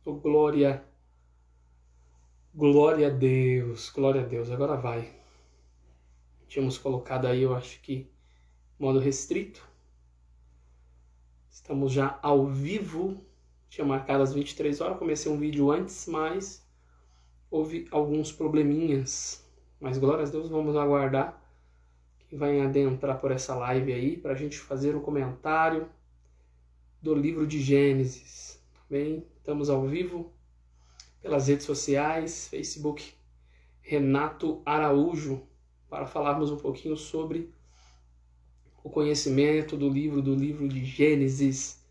Oh, glória, glória a Deus, glória a Deus. Agora vai. Tínhamos colocado aí, eu acho que, modo restrito. Estamos já ao vivo. Tinha marcado às 23 horas, comecei um vídeo antes, mas houve alguns probleminhas. Mas glória a Deus, vamos aguardar quem vai adentrar por essa live aí, para a gente fazer um comentário do livro de Gênesis. Bem, estamos ao vivo pelas redes sociais, Facebook Renato Araújo, para falarmos um pouquinho sobre o conhecimento do livro de Gênesis.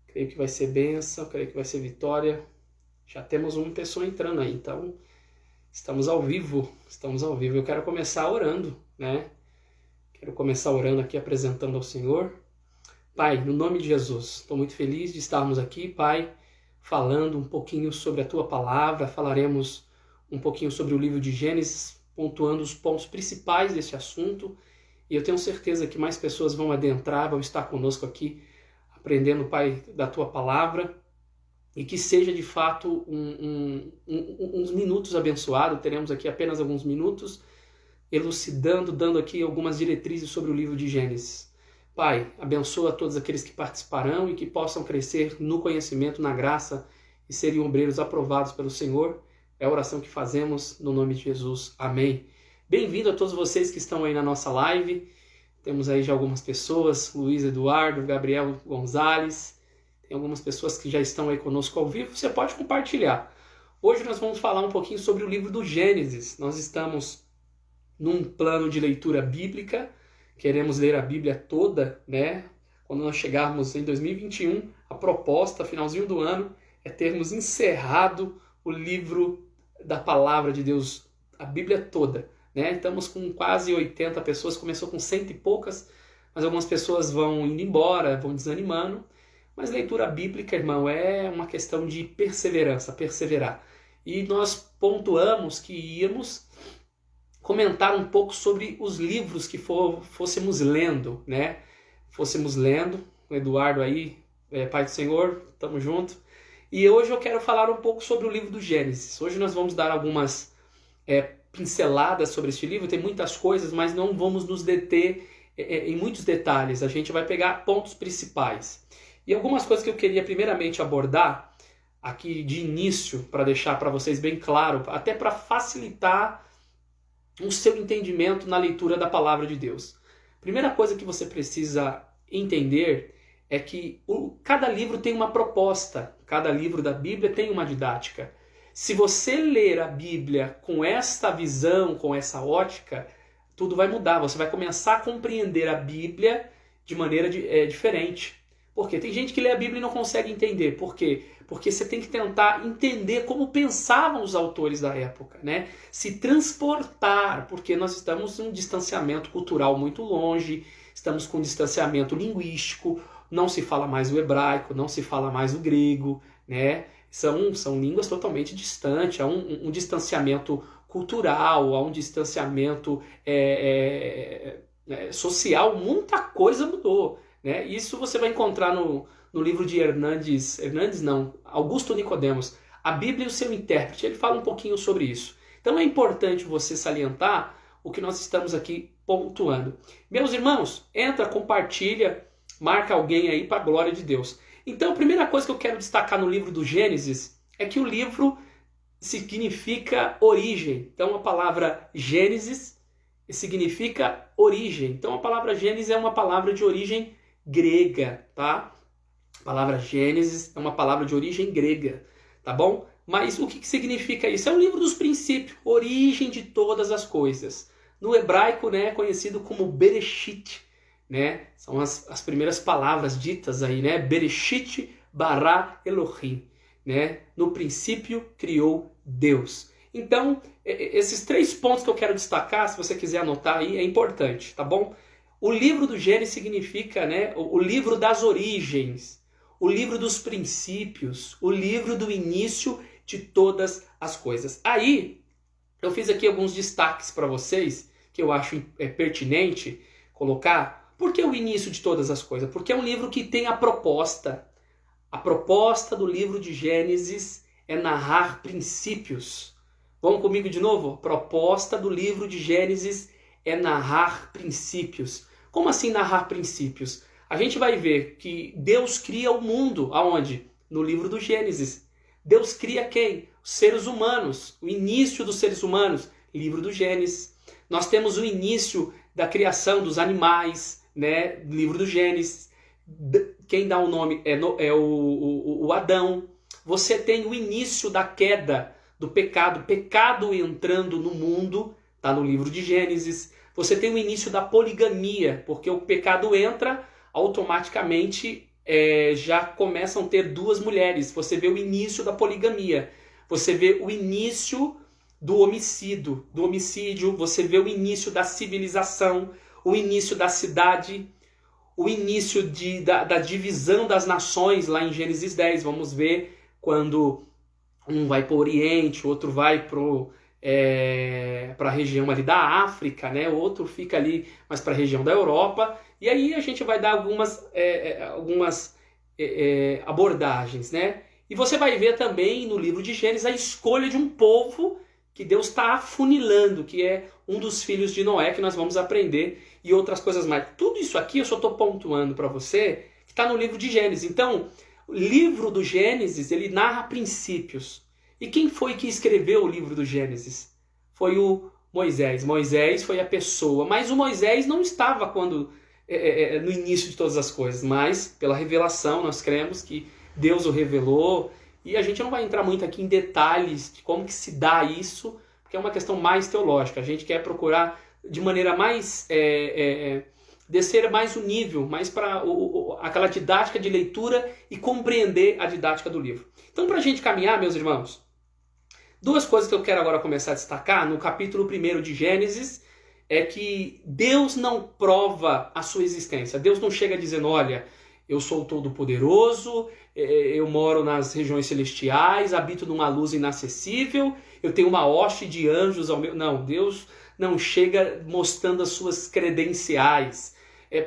Creio que vai ser bênção, creio que vai ser vitória. Já temos uma pessoa entrando aí, então estamos ao vivo. Eu quero começar orando, né? Quero começar orando aqui, apresentando ao Senhor. Pai, no nome de Jesus, estou muito feliz de estarmos aqui, Pai, falando um pouquinho sobre a Tua Palavra. Falaremos um pouquinho sobre o livro de Gênesis, pontuando os pontos principais desse assunto. E eu tenho certeza que mais pessoas vão adentrar, vão estar conosco aqui, aprendendo, Pai, da Tua Palavra. E que seja, de fato, uns minutos abençoados. Teremos aqui apenas alguns minutos, elucidando, dando aqui algumas diretrizes sobre o livro de Gênesis. Pai, abençoa todos aqueles que participarão e que possam crescer no conhecimento, na graça e serem obreiros aprovados pelo Senhor. É a oração que fazemos no nome de Jesus. Amém. Bem-vindo a todos vocês que estão aí na nossa live. Temos aí já algumas pessoas, Luiz Eduardo, Gabriel Gonzalez. Tem algumas pessoas que já estão aí conosco ao vivo. Você pode compartilhar. Hoje nós vamos falar um pouquinho sobre o livro do Gênesis. Nós estamos num plano de leitura bíblica. Queremos ler a Bíblia toda, né? Quando nós chegarmos em 2021, a proposta, finalzinho do ano, é termos encerrado o livro da Palavra de Deus, a Bíblia toda, né? Estamos com quase 80 pessoas, começou com 100 e poucas, mas algumas pessoas vão indo embora, vão desanimando. Mas leitura bíblica, irmão, é uma questão de perseverança, perseverar. E nós pontuamos que íamos comentar um pouco sobre os livros que fôssemos lendo, né? Fôssemos lendo, o Eduardo aí, Pai do Senhor, tamo junto. E hoje eu quero falar um pouco sobre o livro do Gênesis. Hoje nós vamos dar algumas pinceladas sobre este livro, tem muitas coisas, mas não vamos nos deter em muitos detalhes. A gente vai pegar pontos principais. E algumas coisas que eu queria primeiramente abordar aqui de início, para deixar para vocês bem claro, até para facilitar o seu entendimento na leitura da Palavra de Deus. Primeira coisa que você precisa entender é que cada livro tem uma proposta, cada livro da Bíblia tem uma didática. Se você ler a Bíblia com esta visão, com essa ótica, tudo vai mudar. Você vai começar a compreender a Bíblia de maneira diferente. Porque tem gente que lê a Bíblia e não consegue entender. Por quê? Porque você tem que tentar entender como pensavam os autores da época, né? Se transportar, porque nós estamos em um distanciamento cultural muito longe, estamos com um distanciamento linguístico, não se fala mais o hebraico, não se fala mais o grego, né? São línguas totalmente distantes, há um distanciamento cultural, há um distanciamento social, muita coisa mudou. Né? Isso você vai encontrar no livro de Augusto Nicodemos, A Bíblia e o seu intérprete. Ele fala um pouquinho sobre isso. Então é importante você salientar o que nós estamos aqui pontuando. Meus irmãos, entra, compartilha, marca alguém aí para a glória de Deus. Então a primeira coisa que eu quero destacar no livro do Gênesis é que o livro significa origem. Então a palavra Gênesis significa origem. Então a palavra Gênesis é uma palavra de origem grega, tá? A palavra Gênesis é uma palavra de origem grega, tá bom? Mas o que significa isso? É o livro dos princípios, origem de todas as coisas. No hebraico, né, é conhecido como Bereshit, né? São as primeiras palavras ditas aí, né? Bereshit bara Elohim, né? No princípio criou Deus. Então, esses 3 pontos que eu quero destacar, se você quiser anotar aí, é importante, tá bom? O livro do Gênesis significa, né, o livro das origens, o livro dos princípios, o livro do início de todas as coisas. Aí, eu fiz aqui alguns destaques para vocês, que eu acho pertinente colocar. Por que o início de todas as coisas? Porque é um livro que tem a proposta, A proposta do livro de Gênesis é narrar princípios. Vamos comigo de novo? A proposta do livro de Gênesis é narrar princípios. Como assim narrar princípios? A gente vai ver que Deus cria o mundo. Aonde? No livro do Gênesis. Deus cria quem? Os seres humanos. O início dos seres humanos. Livro do Gênesis. Nós temos o início da criação dos animais, né? Livro do Gênesis. Quem dá o nome é o Adão. Você tem o início da queda, do pecado. Pecado entrando no mundo. Está no livro de Gênesis. Você tem o início da poligamia, porque o pecado entra, automaticamente já começam a ter duas mulheres. Você vê o início da poligamia. Você vê o início do homicídio. Você vê o início da civilização, o início da cidade, o início da divisão das nações lá em Gênesis 10. Vamos ver quando um vai para o Oriente, o outro vai para a região ali da África, né? O outro fica ali mais para a região da Europa. E aí a gente vai dar algumas abordagens, né? E você vai ver também no livro de Gênesis a escolha de um povo que Deus está afunilando, que é um dos filhos de Noé, que nós vamos aprender, e outras coisas mais. Tudo isso aqui eu só estou pontuando para você, que está no livro de Gênesis. Então, o livro do Gênesis, ele narra princípios. E quem foi que escreveu o livro do Gênesis? Foi o Moisés. Moisés foi a pessoa, mas o Moisés não estava no início de todas as coisas, mas pela revelação nós cremos que Deus o revelou, e a gente não vai entrar muito aqui em detalhes de como que se dá isso, porque é uma questão mais teológica. A gente quer procurar de maneira mais descer mais o nível, mais para aquela didática de leitura e compreender a didática do livro. Então, para a gente caminhar, meus irmãos, duas coisas que eu quero agora começar a destacar no capítulo 1 de Gênesis é que Deus não prova a sua existência. Deus não chega dizendo, olha, eu sou o Todo-Poderoso, eu moro nas regiões celestiais, habito numa luz inacessível, eu tenho uma hoste de anjos ao meu... Não, Deus não chega mostrando as suas credenciais,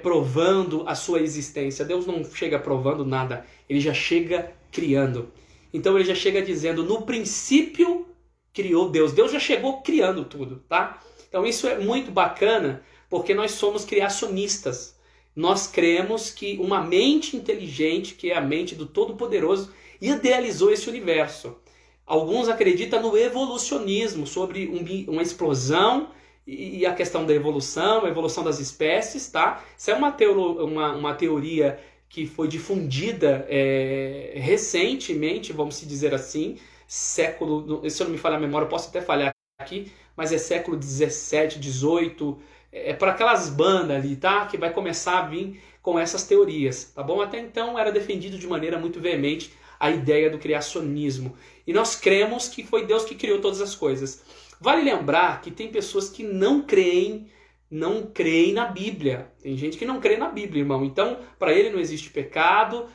provando a sua existência. Deus não chega provando nada, ele já chega criando. Então ele já chega dizendo, no princípio criou Deus. Deus já chegou criando tudo, tá? Então isso é muito bacana, porque nós somos criacionistas. Nós cremos que uma mente inteligente, que é a mente do Todo-Poderoso, idealizou esse universo. Alguns acreditam no evolucionismo, sobre uma explosão e a questão da evolução, a evolução das espécies, tá? Isso é uma teoria que foi difundida recentemente, vamos dizer assim, século, se eu não me falhar a memória, eu posso até falhar aqui, mas é século 17, 18, para aquelas bandas ali, tá? Que vai começar a vir com essas teorias, tá bom? Até então era defendido de maneira muito veemente a ideia do criacionismo. E nós cremos que foi Deus que criou todas as coisas. Vale lembrar que tem pessoas que não creem na Bíblia. Tem gente que não crê na Bíblia, irmão. Então, para ele não existe pecado.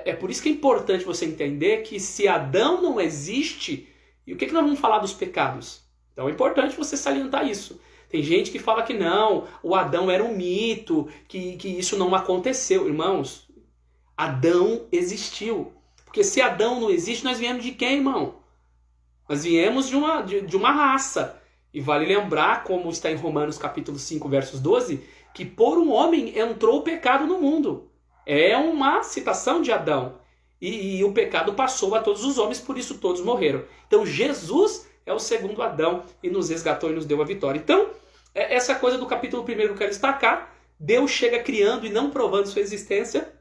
É por isso que é importante você entender que se Adão não existe, e o que nós vamos falar dos pecados? Então é importante você salientar isso. Tem gente que fala que não, o Adão era um mito, que isso não aconteceu. Irmãos, Adão existiu. Porque se Adão não existe, nós viemos de quem, irmão? Nós viemos de uma raça. E vale lembrar, como está em Romanos capítulo 5, versos 12, que por um homem entrou o pecado no mundo. É uma citação de Adão. E o pecado passou a todos os homens, por isso todos morreram. Então Jesus é o segundo Adão e nos resgatou e nos deu a vitória. Então, essa coisa do capítulo 1 que eu quero destacar, Deus chega criando e não provando sua existência.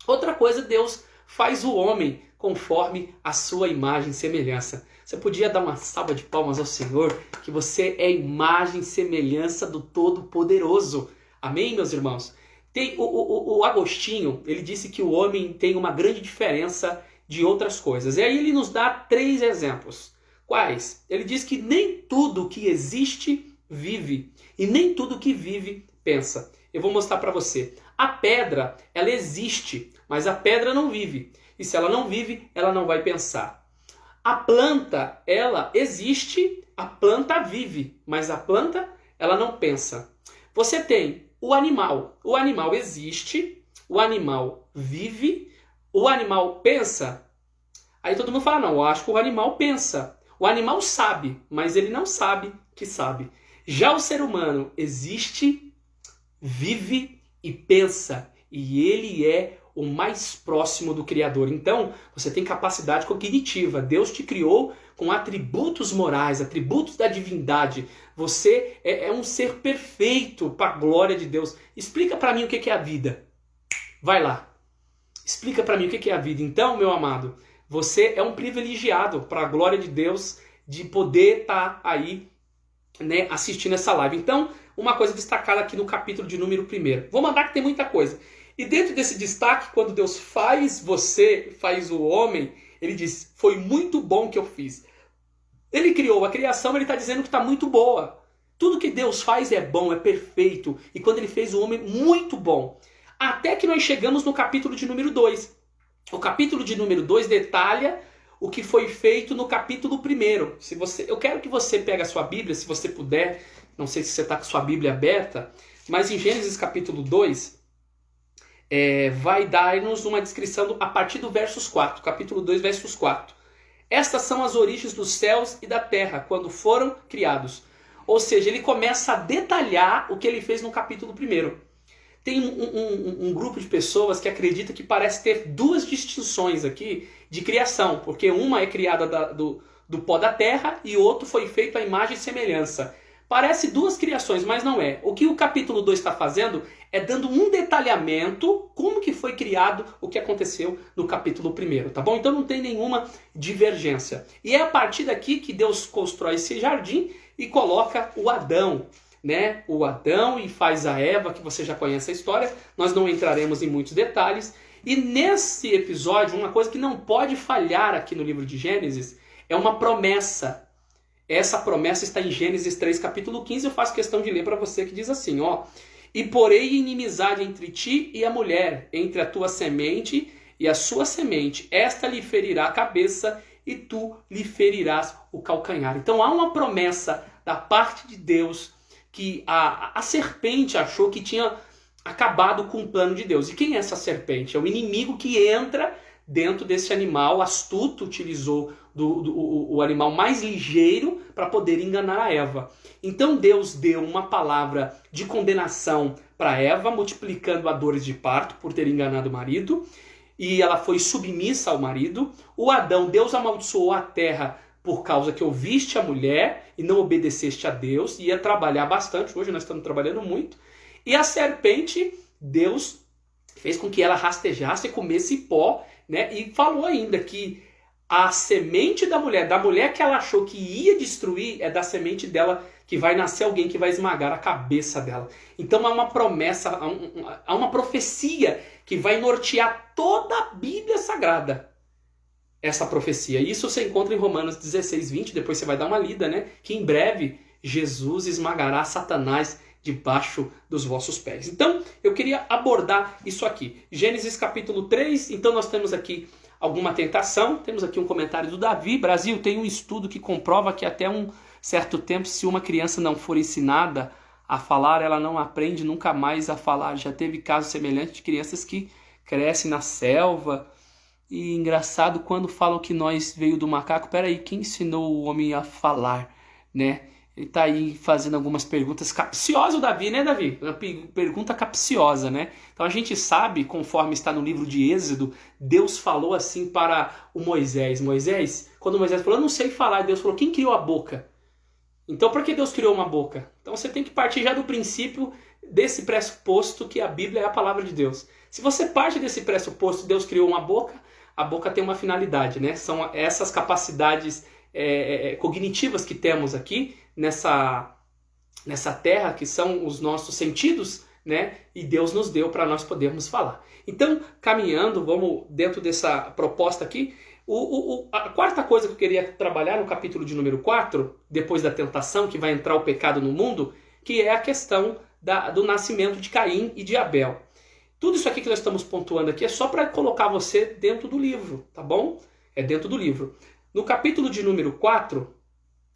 Outra coisa, Deus faz o homem conforme a sua imagem e semelhança. Você podia dar uma salva de palmas ao Senhor, que você é imagem e semelhança do Todo-Poderoso. Amém, meus irmãos? Tem o Agostinho, ele disse que o homem tem uma grande diferença de outras coisas. E aí ele nos dá 3 exemplos. Quais? Ele diz que nem tudo que existe vive, e nem tudo que vive pensa. Eu vou mostrar para você. A pedra, ela existe, mas a pedra não vive. E se ela não vive, ela não vai pensar. A planta, ela existe, a planta vive, mas a planta, ela não pensa. Você tem o animal existe, o animal vive, o animal pensa? Aí todo mundo fala, não, eu acho que o animal pensa. O animal sabe, mas ele não sabe que sabe. Já o ser humano existe, vive e pensa. E ele é o mais próximo do Criador. Então, você tem capacidade cognitiva. Deus te criou com atributos morais, atributos da divindade. Você é um ser perfeito para a glória de Deus. Explica para mim o que é a vida. Vai lá. Explica para mim o que é a vida. Então, meu amado, você é um privilegiado para a glória de Deus de poder estar aí, né, assistindo essa live. Então, uma coisa destacada aqui no capítulo de número 1. Vou mandar que tem muita coisa. E dentro desse destaque, quando Deus faz você, faz o homem, ele diz, foi muito bom que eu fiz. Ele criou a criação, ele está dizendo que está muito boa. Tudo que Deus faz é bom, é perfeito. E quando ele fez o homem, muito bom. Até que nós chegamos no capítulo de número 2. O capítulo de número 2 detalha o que foi feito no capítulo 1. Eu quero que você pegue a sua Bíblia, se você puder. Não sei se você está com sua Bíblia aberta. Mas em Gênesis capítulo 2, vai dar-nos uma descrição a partir do versos 4. Capítulo 2, versos 4. Estas são as origens dos céus e da terra, quando foram criados. Ou seja, ele começa a detalhar o que ele fez no capítulo 1. Tem um grupo de pessoas que acredita que parece ter duas distinções aqui de criação. Porque uma é criada do pó da terra e outro foi feito à imagem e semelhança. Parece duas criações, mas não é. O que o capítulo 2 está fazendo é dando um detalhamento como que foi criado o que aconteceu no capítulo 1, tá bom? Então não tem nenhuma divergência. E é a partir daqui que Deus constrói esse jardim e coloca o Adão, né? O Adão e faz a Eva, que você já conhece a história. Nós não entraremos em muitos detalhes. E nesse episódio, uma coisa que não pode falhar aqui no livro de Gênesis é uma promessa. Essa promessa está em Gênesis 3, capítulo 15. Eu faço questão de ler para você, que diz assim, ó. E porei inimizade entre ti e a mulher, entre a tua semente e a sua semente. Esta lhe ferirá a cabeça e tu lhe ferirás o calcanhar. Então há uma promessa da parte de Deus que a serpente achou que tinha acabado com o plano de Deus. E quem é essa serpente? É o inimigo que entra dentro desse animal astuto, utilizou o animal mais ligeiro para poder enganar a Eva. Então Deus deu uma palavra de condenação para Eva, multiplicando a dores de parto por ter enganado o marido, e ela foi submissa ao marido. O Adão, Deus amaldiçoou a terra por causa que ouviste a mulher e não obedeceste a Deus, ia trabalhar bastante, hoje nós estamos trabalhando muito, e a serpente, Deus fez com que ela rastejasse e comesse pó, né? E falou ainda que a semente da mulher que ela achou que ia destruir, é da semente dela que vai nascer alguém que vai esmagar a cabeça dela. Então há uma promessa, há uma profecia que vai nortear toda a Bíblia Sagrada. Essa profecia. Isso você encontra em Romanos 16, 20, depois você vai dar uma lida, né? Que em breve Jesus esmagará Satanás debaixo dos vossos pés. Então, eu queria abordar isso aqui. Gênesis capítulo 3, então nós temos aqui alguma tentação, temos aqui um comentário do Davi. Brasil, tem um estudo que comprova que até um certo tempo, se uma criança não for ensinada a falar, ela não aprende nunca mais a falar. Já teve casos semelhantes de crianças que crescem na selva. E engraçado quando falam que nós veio do macaco. Peraí, quem ensinou o homem a falar, né? Ele está aí fazendo algumas perguntas capciosas, o Davi, né, Davi? Uma pergunta capciosa, né? Então a gente sabe, conforme está no livro de Êxodo, Deus falou assim para o Moisés. Quando Moisés falou, eu não sei falar, Deus falou, quem criou a boca? Então por que Deus criou uma boca? Então você tem que partir já do princípio desse pressuposto que a Bíblia é a palavra de Deus. Se você parte desse pressuposto, Deus criou uma boca, a boca tem uma finalidade, né? São essas capacidades cognitivas que temos aqui nessa terra, que são os nossos sentidos, né? E Deus nos deu para nós podermos falar. Então, caminhando, vamos dentro dessa proposta aqui. A quarta coisa que eu queria trabalhar no capítulo de número 4, depois da tentação, que vai entrar o pecado no mundo, que é a questão do nascimento de Caim e de Abel. Tudo isso aqui que nós estamos pontuando aqui é só para colocar você dentro do livro, tá bom? É dentro do livro. No capítulo de número 4,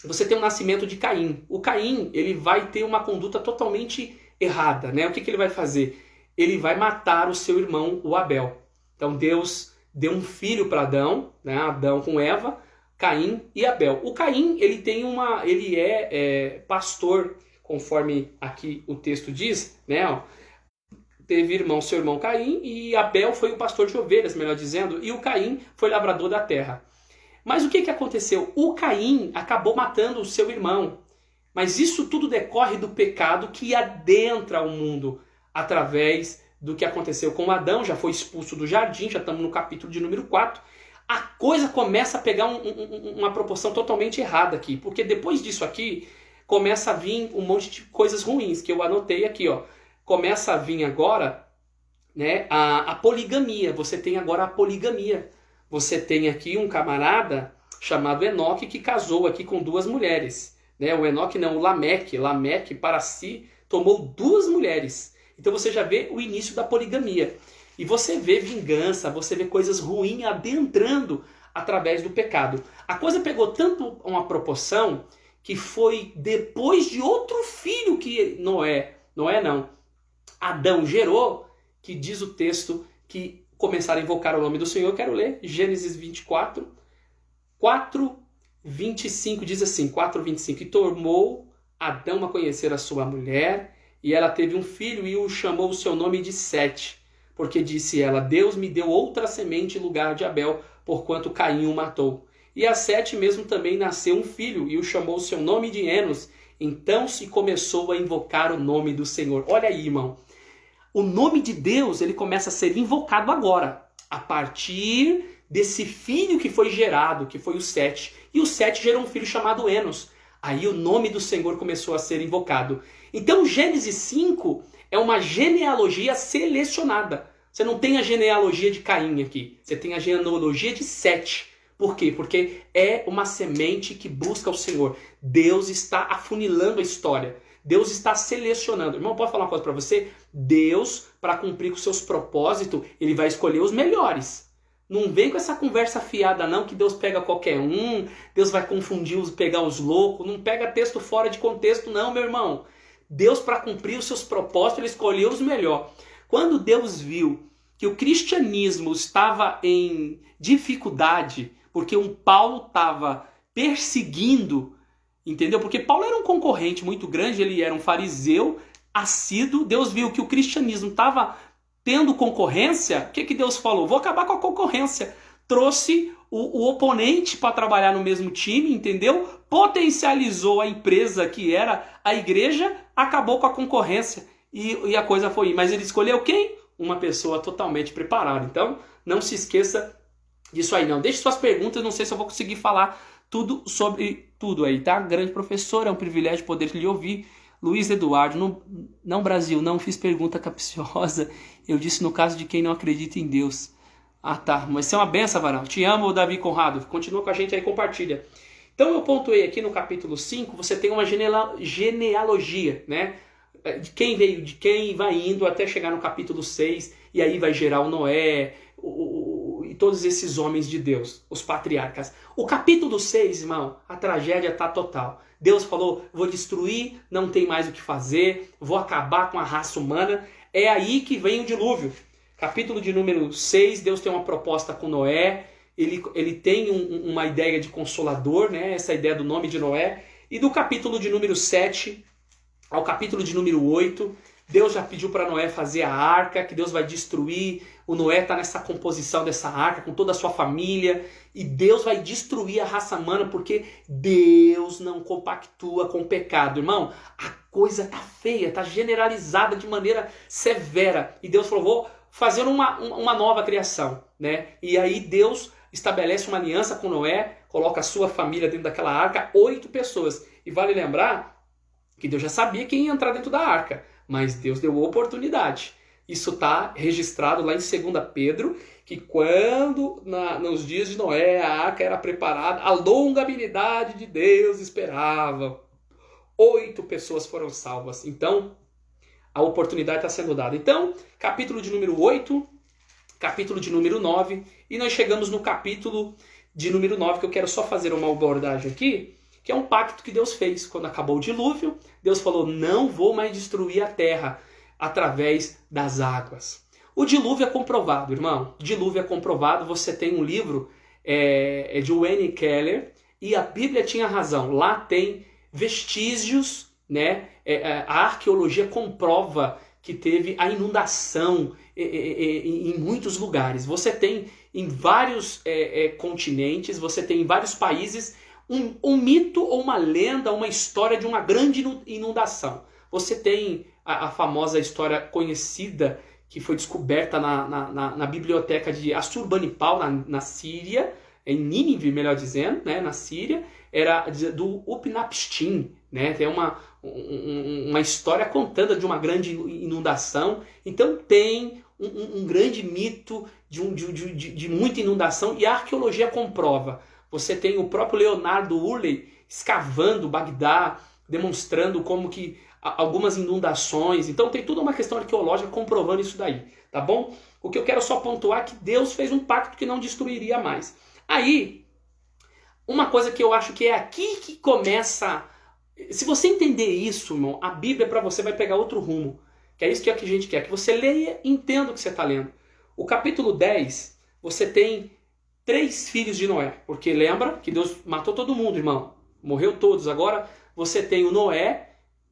você tem o nascimento de Caim. O Caim, ele vai ter uma conduta totalmente errada, né? O que ele vai fazer? Ele vai matar o seu irmão, o Abel. Então Deus deu um filho para Adão, né? Adão com Eva, Caim e Abel. O Caim, ele é pastor, conforme aqui o texto diz, né? Ó, teve seu irmão Caim, e Abel foi o pastor de ovelhas, melhor dizendo, e o Caim foi lavrador da terra. Mas o que aconteceu? O Caim acabou matando o seu irmão. Mas isso tudo decorre do pecado que adentra o mundo através do que aconteceu com Adão. Já foi expulso do jardim, já estamos no capítulo de número 4. A coisa começa a pegar uma proporção totalmente errada aqui. Porque depois disso aqui, começa a vir um monte de coisas ruins, que eu anotei aqui, ó. Começa a vir agora, né, a poligamia. Você tem agora a poligamia. Você tem aqui um camarada chamado Enoque que casou aqui com 2 mulheres. Né? O Enoque não, o Lameque. Lameque para si tomou 2 mulheres. Então você já vê o início da poligamia. E você vê vingança, você vê coisas ruins adentrando através do pecado. A coisa pegou tanto uma proporção que foi depois de outro filho que Adão gerou, que diz o texto que começaram a invocar o nome do Senhor. Eu quero ler Gênesis 24, 4:25, diz assim, 4:25. E tomou Adão a conhecer a sua mulher, e ela teve um filho, e o chamou o seu nome de Sete, porque disse ela, Deus me deu outra semente em lugar de Abel, porquanto Caim o matou. E a Sete mesmo também nasceu um filho, e o chamou o seu nome de Enos. Então se começou a invocar o nome do Senhor. Olha aí, irmão. O nome de Deus, ele começa a ser invocado agora, a partir desse filho que foi gerado, que foi o Sete. E o Sete gerou um filho chamado Enos. Aí o nome do Senhor começou a ser invocado. Então Gênesis 5 é uma genealogia selecionada. Você não tem a genealogia de Caim aqui, você tem a genealogia de Sete. Por quê? Porque é uma semente que busca o Senhor. Deus está afunilando a história. Deus está selecionando. Irmão, posso falar uma coisa para você? Deus, para cumprir com seus propósitos, ele vai escolher os melhores. Não vem com essa conversa fiada não, que Deus pega qualquer um, Deus vai confundir, pegar os loucos. Não pega texto fora de contexto não, meu irmão. Deus, para cumprir os seus propósitos, ele escolheu os melhores. Quando Deus viu que o cristianismo estava em dificuldade, porque um Paulo estava perseguindo, entendeu? Porque Paulo era um concorrente muito grande, ele era um fariseu assíduo. Deus viu que o cristianismo estava tendo concorrência. O que Deus falou? Vou acabar com a concorrência. Trouxe o oponente para trabalhar no mesmo time, entendeu? Potencializou a empresa que era a igreja, acabou com a concorrência e a coisa foi. Mas ele escolheu quem? Uma pessoa totalmente preparada. Então, não se esqueça disso aí não. Deixe suas perguntas, não sei se eu vou conseguir falar tudo sobre tudo aí, tá? Grande professor, é um privilégio poder lhe ouvir. Luiz Eduardo, não Brasil, não fiz pergunta capciosa, eu disse no caso de quem não acredita em Deus. Ah tá, mas isso é uma benção, Varal. Te amo, Davi Conrado, continua com a gente aí, compartilha. Então eu pontuei aqui no capítulo 5, você tem uma genealogia, né? De quem veio, de quem vai indo até chegar no capítulo 6, e aí vai gerar o Noé, e todos esses homens de Deus, os patriarcas. O capítulo 6, irmão, a tragédia está total. Deus falou, vou destruir, não tem mais o que fazer, vou acabar com a raça humana. É aí que vem o dilúvio. Capítulo de número 6, Deus tem uma proposta com Noé, ele tem uma ideia de consolador, né? Essa ideia do nome de Noé. E do capítulo de número 7 ao capítulo de número 8, Deus já pediu para Noé fazer a arca, que Deus vai destruir. O Noé está nessa composição dessa arca com toda a sua família. E Deus vai destruir a raça humana porque Deus não compactua com o pecado. Irmão, a coisa está feia, está generalizada de maneira severa. E Deus falou, vou fazer uma nova criação, né? E aí Deus estabelece uma aliança com Noé, coloca a sua família dentro daquela arca, 8 pessoas. E vale lembrar que Deus já sabia quem ia entrar dentro da arca, mas Deus deu oportunidade. Isso está registrado lá em 2 Pedro, que quando nos dias de Noé a arca era preparada, a longanimidade de Deus esperava. 8 pessoas foram salvas. Então, a oportunidade está sendo dada. Então, capítulo de número 8, capítulo de número 9, e nós chegamos no capítulo de número 9, que eu quero só fazer uma abordagem aqui, que é um pacto que Deus fez. Quando acabou o dilúvio, Deus falou, não vou mais destruir a terra através das águas. O dilúvio é comprovado, irmão. O dilúvio é comprovado. Você tem um livro de Wayne Keller, e a Bíblia tinha razão. Lá tem vestígios, né? A arqueologia comprova que teve a inundação em muitos lugares. Você tem em vários continentes, você tem em vários países um mito ou uma lenda, uma história de uma grande inundação. Você tem a famosa história conhecida que foi descoberta na biblioteca de Assurbanipal, na Síria, em Nínive, melhor dizendo, né, na Síria, era do Upnapishtim, né, tem uma história contando de uma grande inundação. Então tem um grande mito de muita inundação, e a arqueologia comprova. Você tem o próprio Leonardo Hurley escavando Bagdá, demonstrando como que algumas inundações. Então tem toda uma questão arqueológica comprovando isso daí, tá bom? O que eu quero só pontuar é que Deus fez um pacto que não destruiria mais. Aí, uma coisa que eu acho que é aqui que começa... Se você entender isso, irmão, a Bíblia para você vai pegar outro rumo. Que é isso que a gente quer, que você leia e entenda o que você está lendo. O capítulo 10, você tem 3 filhos de Noé. Porque lembra que Deus matou todo mundo, irmão. Morreu todos. Agora você tem o Noé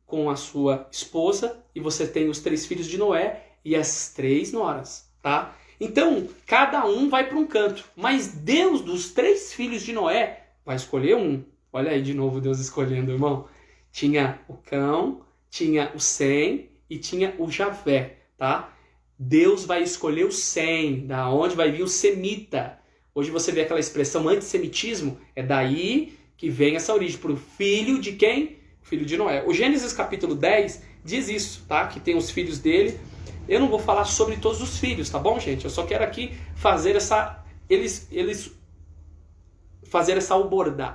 com a sua esposa, e você tem os 3 filhos de Noé e as 3 noras, tá? Então, cada um vai para um canto. Mas Deus, dos 3 filhos de Noé, vai escolher um. Olha aí de novo Deus escolhendo, irmão. Tinha o Cão, tinha o Sem e tinha o Javé, tá? Deus vai escolher o Sem, da onde vai vir o semita. Hoje você vê aquela expressão antissemitismo, é daí que vem essa origem, para o filho de quem? Filho de Noé. O Gênesis capítulo 10 diz isso, tá? Que tem os filhos dele. Eu não vou falar sobre todos os filhos, tá bom, gente? Eu só quero aqui fazer fazer essa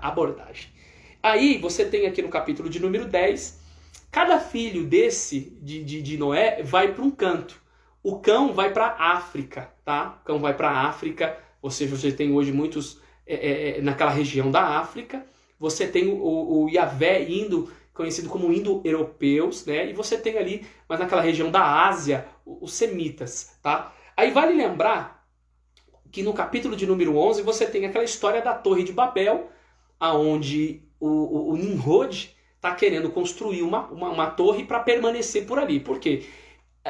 abordagem. Aí você tem aqui no capítulo de número 10, cada filho desse de Noé vai para um canto. O Cão vai para a África, tá? O Cão vai para a África, ou seja, você tem hoje muitos naquela região da África. Você tem o Javé conhecido como indo-europeus, né? E você tem ali, mas naquela região da Ásia, os semitas, tá? Aí vale lembrar que no capítulo de número 11 você tem aquela história da Torre de Babel, aonde o Nimrod está querendo construir uma torre para permanecer por ali. Por quê?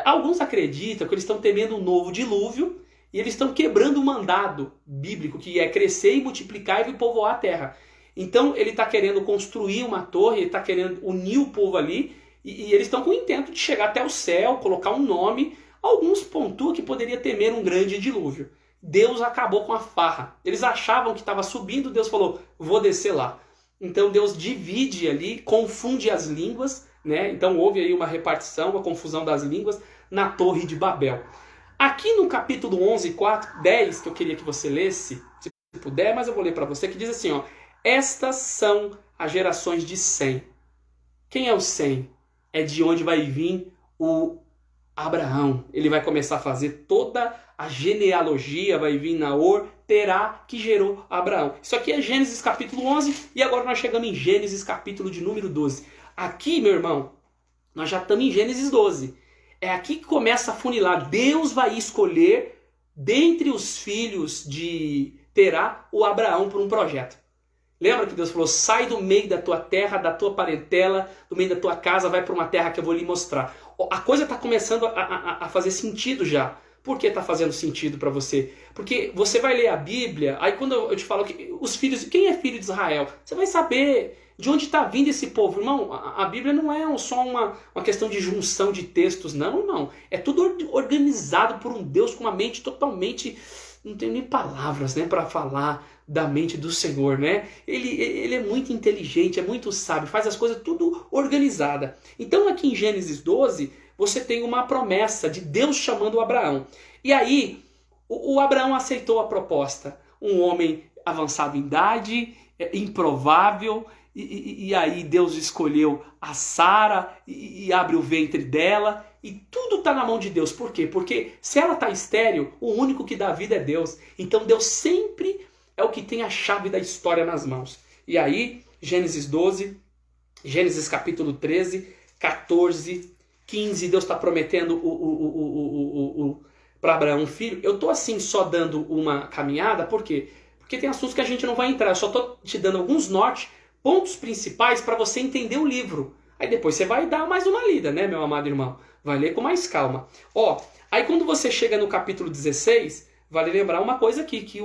Alguns acreditam que eles estão temendo um novo dilúvio e eles estão quebrando o mandado bíblico, que é crescer e multiplicar e povoar a terra. Então ele está querendo construir uma torre, ele está querendo unir o povo ali, e eles estão com o intento de chegar até o céu, colocar um nome. Alguns pontuam que poderia temer um grande dilúvio. Deus acabou com a farra. Eles achavam que estava subindo, Deus falou, vou descer lá. Então Deus divide ali, confunde as línguas, né? Então houve aí uma repartição, uma confusão das línguas na Torre de Babel. Aqui no capítulo 11, 4, 10, que eu queria que você lesse, se puder, mas eu vou ler para você, que diz assim, ó: estas são as gerações de Sem. Quem é o Sem? É de onde vai vir o Abraão. Ele vai começar a fazer toda a genealogia, vai vir Naor, Terá, que gerou Abraão. Isso aqui é Gênesis capítulo 11, e agora nós chegamos em Gênesis capítulo de número 12. Aqui, meu irmão, nós já estamos em Gênesis 12. É aqui que começa a funilar. Deus vai escolher, dentre os filhos de Terá, o Abraão para um projeto. Lembra que Deus falou, sai do meio da tua terra, da tua parentela, do meio da tua casa, vai para uma terra que eu vou lhe mostrar. A coisa está começando a fazer sentido já. Por que está fazendo sentido para você? Porque você vai ler a Bíblia, aí quando eu te falo que os filhos, quem é filho de Israel? Você vai saber de onde está vindo esse povo. Irmão, a Bíblia não é só uma questão de junção de textos, não, irmão. É tudo organizado por um Deus com uma mente totalmente... Não tenho nem palavras, né, para falar da mente do Senhor, né? Ele é muito inteligente, é muito sábio, faz as coisas tudo organizada. Então aqui em Gênesis 12, você tem uma promessa de Deus chamando o Abraão. E aí, o Abraão aceitou a proposta. Um homem avançado em idade, improvável, e aí Deus escolheu a Sara e abre o ventre dela. E tudo está na mão de Deus. Por quê? Porque se ela está estéril, o único que dá vida é Deus. Então Deus sempre é o que tem a chave da história nas mãos. E aí, Gênesis 12, Gênesis capítulo 13, 14, 15, Deus está prometendo para Abraão um filho. Eu tô assim só dando uma caminhada, por quê? Porque tem assuntos que a gente não vai entrar, eu só tô te dando alguns nortes, pontos principais para você entender o livro. Aí depois você vai dar mais uma lida, né, meu amado irmão? Vai ler com mais calma. Ó, aí quando você chega no capítulo 16, vale lembrar uma coisa aqui, que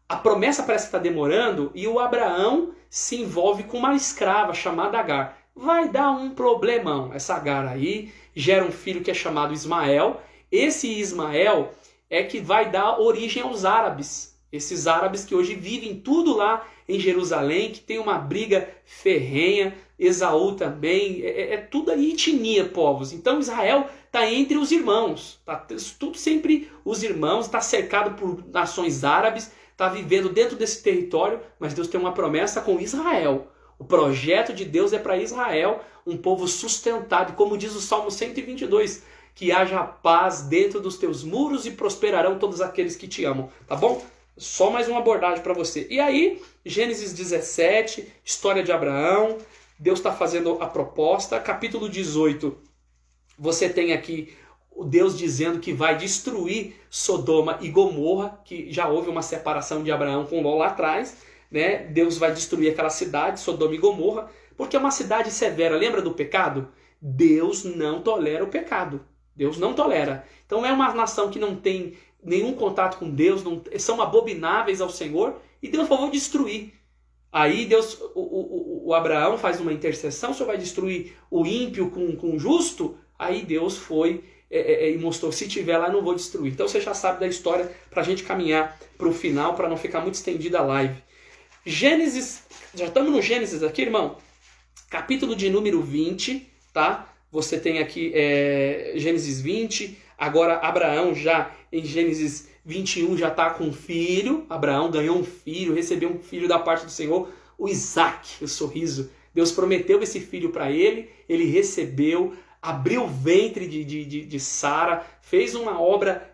a promessa parece estar demorando e o Abraão se envolve com uma escrava chamada Agar. Vai dar um problemão. Essa Agar aí gera um filho que é chamado Ismael. Esse Ismael é que vai dar origem aos árabes. Esses árabes que hoje vivem tudo lá em Jerusalém, que tem uma briga ferrenha. Esaú também, é tudo aí etnia, povos. Então Israel está entre os irmãos, tá tudo sempre os irmãos, está cercado por nações árabes, está vivendo dentro desse território, mas Deus tem uma promessa com Israel. O projeto de Deus é para Israel, um povo sustentado, como diz o Salmo 122, que haja paz dentro dos teus muros e prosperarão todos aqueles que te amam, tá bom? Só mais uma abordagem para você. E aí, Gênesis 17, história de Abraão, Deus está fazendo a proposta. Capítulo 18, você tem aqui Deus dizendo que vai destruir Sodoma e Gomorra, que já houve uma separação de Abraão com Ló lá atrás, né? Deus vai destruir aquela cidade, Sodoma e Gomorra, porque é uma cidade severa. Lembra do pecado? Deus não tolera o pecado. Deus não tolera. Então é uma nação que não tem nenhum contato com Deus, são abomináveis ao Senhor, e Deus falou destruir. Aí Deus, o Abraão faz uma intercessão, o Senhor vai destruir o ímpio com o justo? Aí Deus foi e mostrou, se tiver lá eu não vou destruir. Então você já sabe da história para a gente caminhar para o final, para não ficar muito estendida a live. Gênesis, já estamos no Gênesis aqui, irmão? Capítulo de número 20, tá? Você tem aqui Gênesis 20, agora Abraão já em Gênesis 21 já está com um filho. Abraão ganhou um filho, recebeu um filho da parte do Senhor, o Isaac, o sorriso. Deus prometeu esse filho para ele, ele recebeu, abriu o ventre de Sara, fez uma obra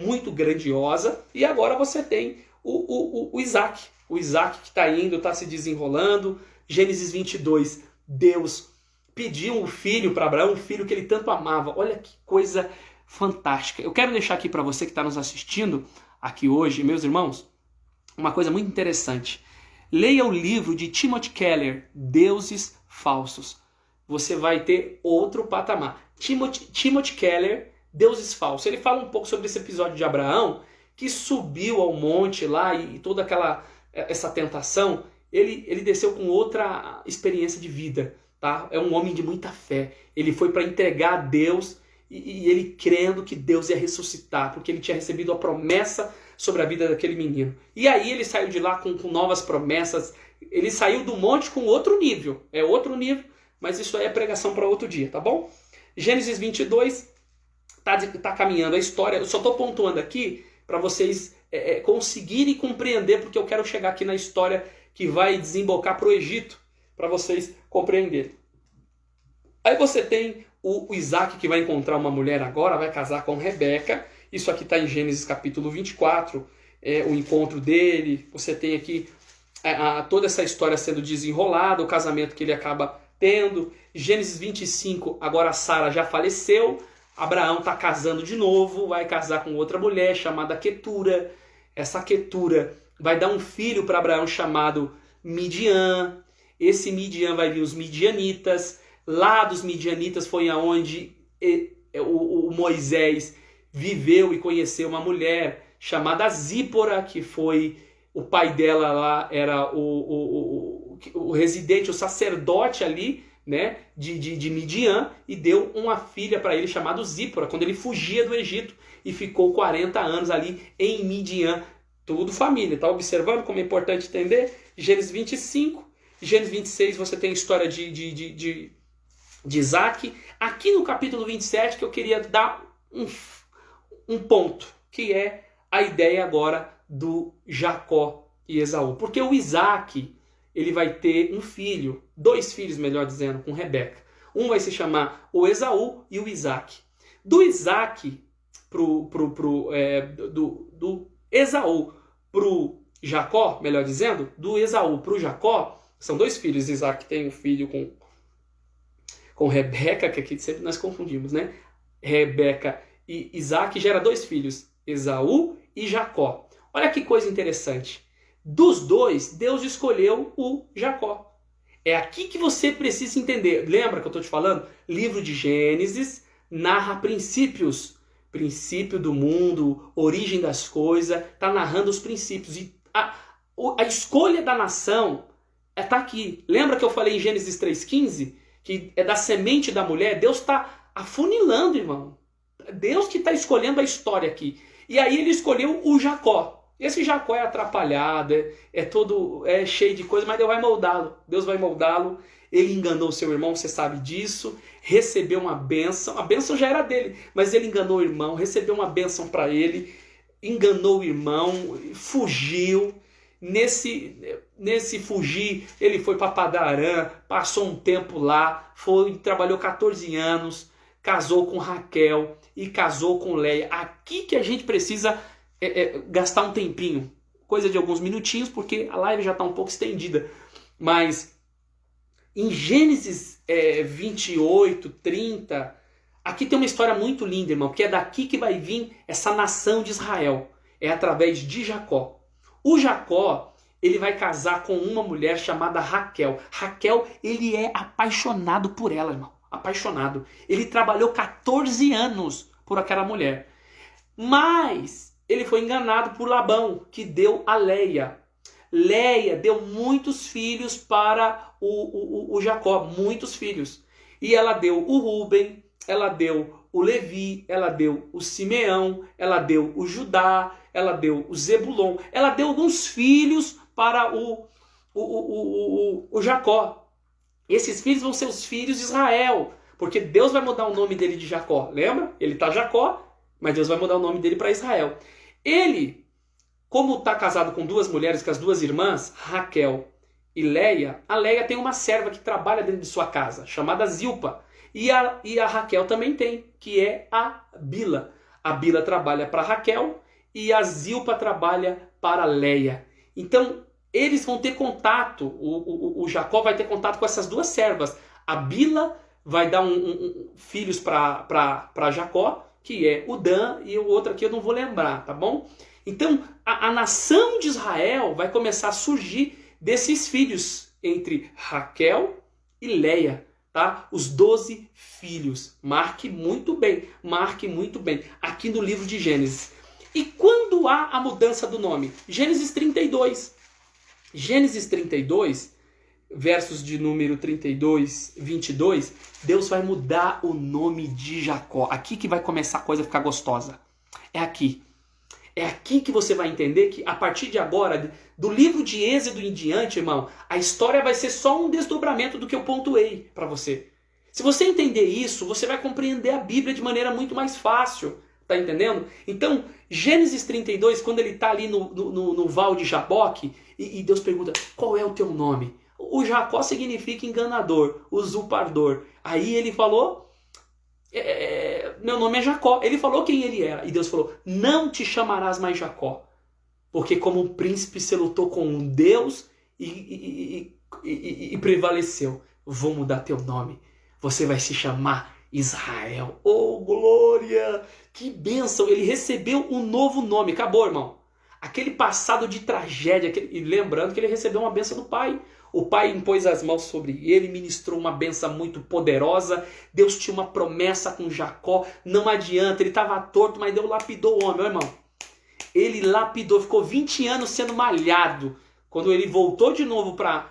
muito grandiosa, e agora você tem o Isaac. O Isaac que está indo, está se desenrolando. Gênesis 22, Deus pediu um filho para Abraão, um filho que ele tanto amava. Olha que coisa fantástica. Eu quero deixar aqui para você que está nos assistindo aqui hoje, meus irmãos, uma coisa muito interessante. Leia o livro de Timothy Keller, Deuses Falsos. Você vai ter outro patamar. Timothy Keller, Deuses Falsos. Ele fala um pouco sobre esse episódio de Abraão, que subiu ao monte lá e toda essa tentação. Ele desceu com outra experiência de vida. Tá? É um homem de muita fé. Ele foi para entregar a Deus e ele crendo que Deus ia ressuscitar, porque ele tinha recebido a promessa sobre a vida daquele menino. E aí ele saiu de lá com novas promessas. Ele saiu do monte com outro nível. É outro nível, mas isso aí é pregação para outro dia, tá bom? Gênesis 22 tá caminhando a história. Eu só estou pontuando aqui para vocês conseguirem compreender, porque eu quero chegar aqui na história que vai desembocar para o Egito, para vocês compreenderem. Aí você tem o Isaac, que vai encontrar uma mulher agora, vai casar com Rebeca. Isso aqui está em Gênesis capítulo 24, o encontro dele. Você tem aqui toda essa história sendo desenrolada, o casamento que ele acaba tendo. Gênesis 25, agora Sara já faleceu, Abraão está casando de novo, vai casar com outra mulher chamada Quetura. Essa Quetura vai dar um filho para Abraão chamado Midian. Esse Midian vai vir os midianitas. Lá dos midianitas foi aonde o Moisés viveu e conheceu uma mulher chamada Zípora, que foi o pai dela lá, era o residente, o sacerdote ali, né, de Midian, e deu uma filha para ele chamada Zípora, quando ele fugia do Egito e ficou 40 anos ali em Midian. Tudo família, tá observando como é importante entender? Gênesis 25, Gênesis 26 você tem a história de Isaac. Aqui no capítulo 27 que eu queria dar um ponto, que é a ideia agora do Jacó e Esaú. Porque o Isaac, ele vai ter um filho, 2 filhos, melhor dizendo, com Rebeca. Um vai se chamar o Esaú e o Isaac. Do Isaac do Esaú pro Jacó, melhor dizendo, do Esaú pro Jacó, são 2 filhos. Isaac tem um filho com Rebeca, que aqui sempre nós confundimos, né? Rebeca E Isaac gera 2 filhos, Esaú e Jacó. Olha que coisa interessante. Dos 2, Deus escolheu o Jacó. É aqui que você precisa entender. Lembra que eu estou te falando? Livro de Gênesis narra princípios. Princípio do mundo, origem das coisas. Está narrando os princípios. E a escolha da nação está aqui. Lembra que eu falei em Gênesis 3,15? Que é da semente da mulher? Deus está afunilando, irmão. Deus que está escolhendo a história aqui. E aí ele escolheu o Jacó. Esse Jacó é atrapalhado, é cheio de coisa, mas Deus vai moldá-lo. Deus vai moldá-lo. Ele enganou seu irmão, você sabe disso. Recebeu uma bênção. A bênção já era dele, mas ele enganou o irmão, recebeu uma bênção para ele. Enganou o irmão, fugiu. Nesse fugir, ele foi para Padarã, passou um tempo lá, trabalhou 14 anos, casou com Raquel e casou com Leia. Aqui que a gente precisa gastar um tempinho, coisa de alguns minutinhos, porque a live já está um pouco estendida. Mas em Gênesis 28, 30, aqui tem uma história muito linda, irmão, que é daqui que vai vir essa nação de Israel. É através de Jacó. O Jacó, ele vai casar com uma mulher chamada Raquel. Raquel, ele é apaixonado por ela, irmão. Apaixonado. Ele trabalhou 14 anos por aquela mulher. Mas ele foi enganado por Labão, que deu a Leia. Leia deu muitos filhos para o Jacó, muitos filhos. E ela deu o Rúben, ela deu o Levi, ela deu o Simeão, ela deu o Judá, ela deu o Zebulon. Ela deu alguns filhos para o Jacó. Esses filhos vão ser os filhos de Israel, porque Deus vai mudar o nome dele de Jacó. Lembra? Ele está Jacó, mas Deus vai mudar o nome dele para Israel. Ele, como está casado com 2 mulheres, com as 2 irmãs, Raquel e Leia, a Leia tem uma serva que trabalha dentro de sua casa, chamada Zilpa. E a Raquel também tem, que é a Bila. A Bila trabalha para Raquel e a Zilpa trabalha para Leia. Então, eles vão ter contato, o Jacó vai ter contato com essas 2 servas. A Bila vai dar filhos para Jacó, que é o Dan, e o outro aqui eu não vou lembrar, tá bom? Então, a nação de Israel vai começar a surgir desses filhos, entre Raquel e Leia, tá? Os 12 filhos. Marque muito bem, aqui no livro de Gênesis. E quando há a mudança do nome? Gênesis 32. Gênesis 32, versos de número 32, 22, Deus vai mudar o nome de Jacó. Aqui que vai começar a coisa a ficar gostosa. É aqui. É aqui que você vai entender que a partir de agora, do livro de Êxodo em diante, irmão, a história vai ser só um desdobramento do que eu pontuei para você. Se você entender isso, você vai compreender a Bíblia de maneira muito mais fácil. Tá entendendo? Então, Gênesis 32, quando ele está ali no val de Jaboque, e Deus pergunta, qual é o teu nome? O Jacó significa enganador, usurpador. Aí ele falou, meu nome é Jacó. Ele falou quem ele era. E Deus falou, não te chamarás mais Jacó, porque como um príncipe você lutou com um Deus e prevaleceu. Vou mudar teu nome. Você vai se chamar Israel. Oh, glória! Que bênção! Ele recebeu um novo nome. Acabou, irmão. Aquele passado de tragédia. E lembrando que ele recebeu uma bênção do Pai. O Pai impôs as mãos sobre ele, ministrou uma bênção muito poderosa. Deus tinha uma promessa com Jacó. Não adianta, ele estava torto, mas Deus lapidou o homem, meu irmão. Ele lapidou, ficou 20 anos sendo malhado. Quando ele voltou de novo para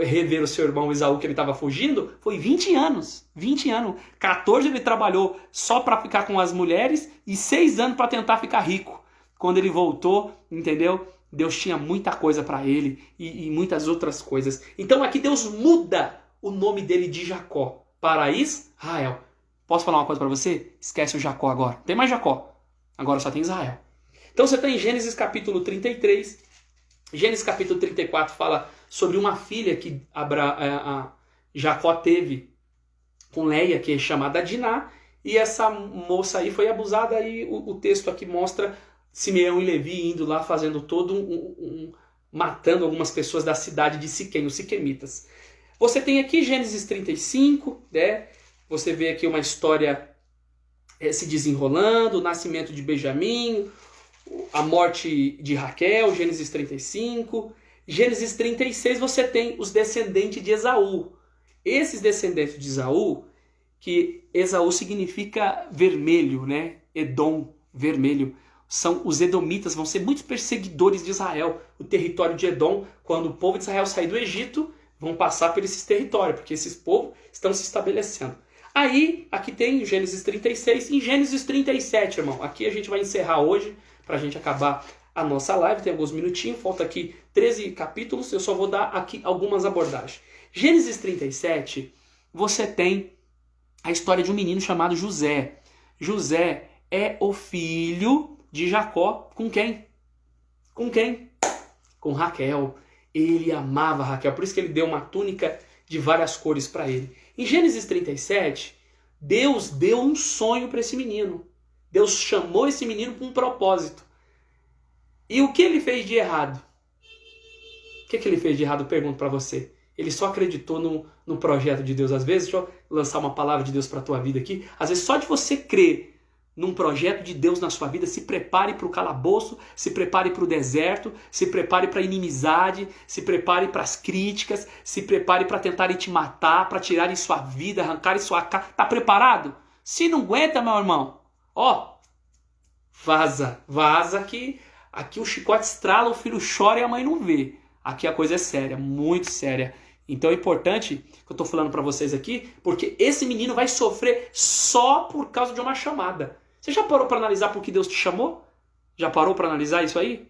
rever o seu irmão Esaú, que ele estava fugindo, foi 20 anos. 20 anos. 14 ele trabalhou só para ficar com as mulheres e 6 anos para tentar ficar rico. Quando ele voltou, entendeu? Deus tinha muita coisa para ele e muitas outras coisas. Então aqui Deus muda o nome dele de Jacó para Israel. Posso falar uma coisa para você? Esquece o Jacó agora. Não tem mais Jacó. Agora só tem Israel. Então você está em Gênesis capítulo 33. Gênesis capítulo 34 fala sobre uma filha que Jacó teve com Leia, que é chamada Diná. E essa moça aí foi abusada. E o texto aqui mostra Simeão e Levi indo lá fazendo todo matando algumas pessoas da cidade de Siquém, os siquemitas. Você tem aqui Gênesis 35, né? Você vê aqui uma história se desenrolando, o nascimento de Benjamim, a morte de Raquel, Gênesis 35. Gênesis 36 você tem os descendentes de Esaú. Esses descendentes de Esaú, que Esaú significa vermelho, né? Edom, vermelho. São os edomitas, vão ser muitos perseguidores de Israel. O território de Edom, quando o povo de Israel sair do Egito, vão passar por esses territórios, porque esses povos estão se estabelecendo. Aí, aqui tem Gênesis 36 e Gênesis 37, irmão. Aqui a gente vai encerrar hoje, para a gente acabar a nossa live. Tem alguns minutinhos, falta aqui 13 capítulos, eu só vou dar aqui algumas abordagens. Gênesis 37, você tem a história de um menino chamado José. José é o filho de Jacó com quem? Com quem? Com Raquel. Ele amava Raquel, por isso que ele deu uma túnica de várias cores para ele. Em Gênesis 37, Deus deu um sonho para esse menino. Deus chamou esse menino com um propósito. E o que ele fez de errado? O que ele fez de errado? Eu pergunto para você. Ele só acreditou no projeto de Deus. Às vezes, deixa eu lançar uma palavra de Deus para a tua vida aqui. Às vezes, só de você crer num projeto de Deus na sua vida, se prepare para o calabouço, se prepare para o deserto, se prepare para a inimizade, se prepare para as críticas, se prepare para tentarem te matar, para tirarem sua vida, arrancarem sua cara. Tá preparado? Se não aguenta, meu irmão, ó, vaza que aqui o chicote estrala, o filho chora e a mãe não vê. Aqui a coisa é séria, muito séria. Então é importante que eu estou falando para vocês aqui, porque esse menino vai sofrer só por causa de uma chamada. Você já parou para analisar por que Deus te chamou? Já parou para analisar isso aí?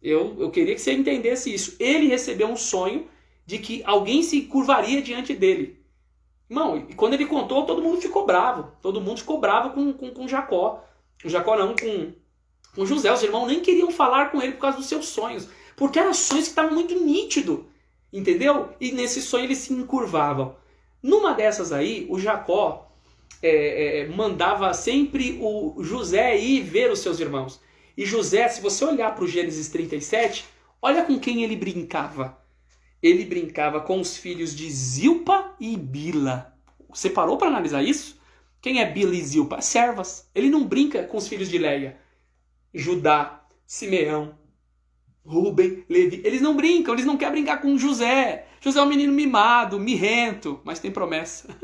Eu queria que você entendesse isso. Ele recebeu um sonho de que alguém se curvaria diante dele. Irmão, e quando ele contou, todo mundo ficou bravo. Todo mundo ficou bravo com Jacó. Jacó não, com José. Os irmãos nem queriam falar com ele por causa dos seus sonhos. Porque eram sonhos que estavam muito nítidos. Entendeu? E nesse sonho eles se encurvavam. Numa dessas aí, o Jacó mandava sempre o José ir ver os seus irmãos. E José, se você olhar para o Gênesis 37, olha com quem ele brincava. Ele brincava com os filhos de Zilpa e Bila. Você parou para analisar isso? Quem é Bila e Zilpa? Servas. Ele não brinca com os filhos de Leia. Judá, Simeão, Rubem, Levi. Eles não brincam, eles não querem brincar com José. José é um menino mimado, mirrento, mas tem promessa.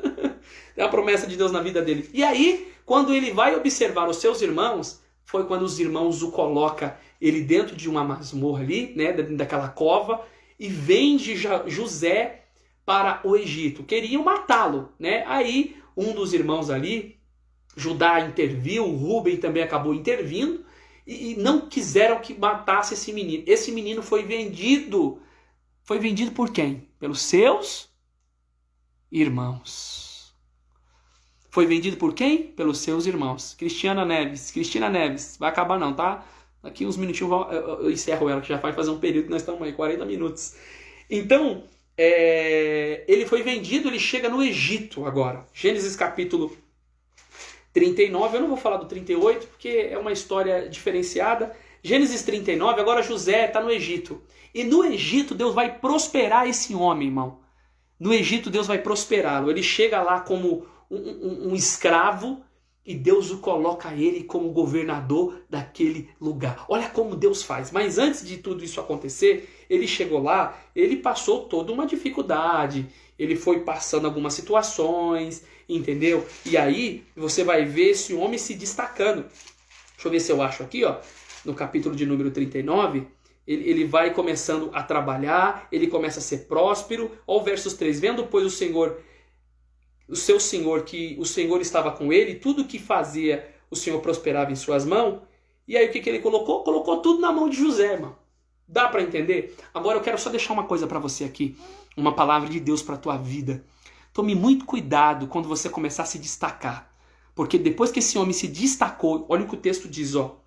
Tem a promessa de Deus na vida dele. E aí, quando ele vai observar os seus irmãos, foi quando os irmãos o colocam ele dentro de uma masmorra ali, né, daquela cova, e vende José para o Egito. Queriam matá-lo, né? Aí, um dos irmãos ali, Judá interviu, Rubem também acabou intervindo, e não quiseram que matasse esse menino. Esse menino foi vendido. Foi vendido por quem? Pelos seus irmãos. Foi vendido por quem? Pelos seus irmãos. Cristina Neves. Vai acabar não, tá? Daqui uns minutinhos eu encerro ela, que já vai fazer um período que nós estamos aí, 40 minutos. Então, ele foi vendido, ele chega no Egito agora. Gênesis capítulo 39, eu não vou falar do 38, porque é uma história diferenciada. Gênesis 39, agora José está no Egito. E no Egito Deus vai prosperar esse homem, irmão. No Egito Deus vai prosperá-lo. Ele chega lá como um escravo e Deus o coloca ele como governador daquele lugar. Olha como Deus faz. Mas antes de tudo isso acontecer, ele chegou lá, ele passou toda uma dificuldade. Ele foi passando algumas situações, entendeu? E aí você vai ver esse homem se destacando. Deixa eu ver se eu acho aqui, ó, no capítulo de número 39, ele vai começando a trabalhar, ele começa a ser próspero. Olha o versos 3. Vendo, pois, o seu senhor, que o Senhor estava com ele, tudo que fazia, o Senhor prosperava em suas mãos. E aí o que ele colocou? Colocou tudo na mão de José, irmão. Dá para entender? Agora eu quero só deixar uma coisa para você aqui. Uma palavra de Deus para a tua vida. Tome muito cuidado quando você começar a se destacar. Porque depois que esse homem se destacou, olha o que o texto diz, ó.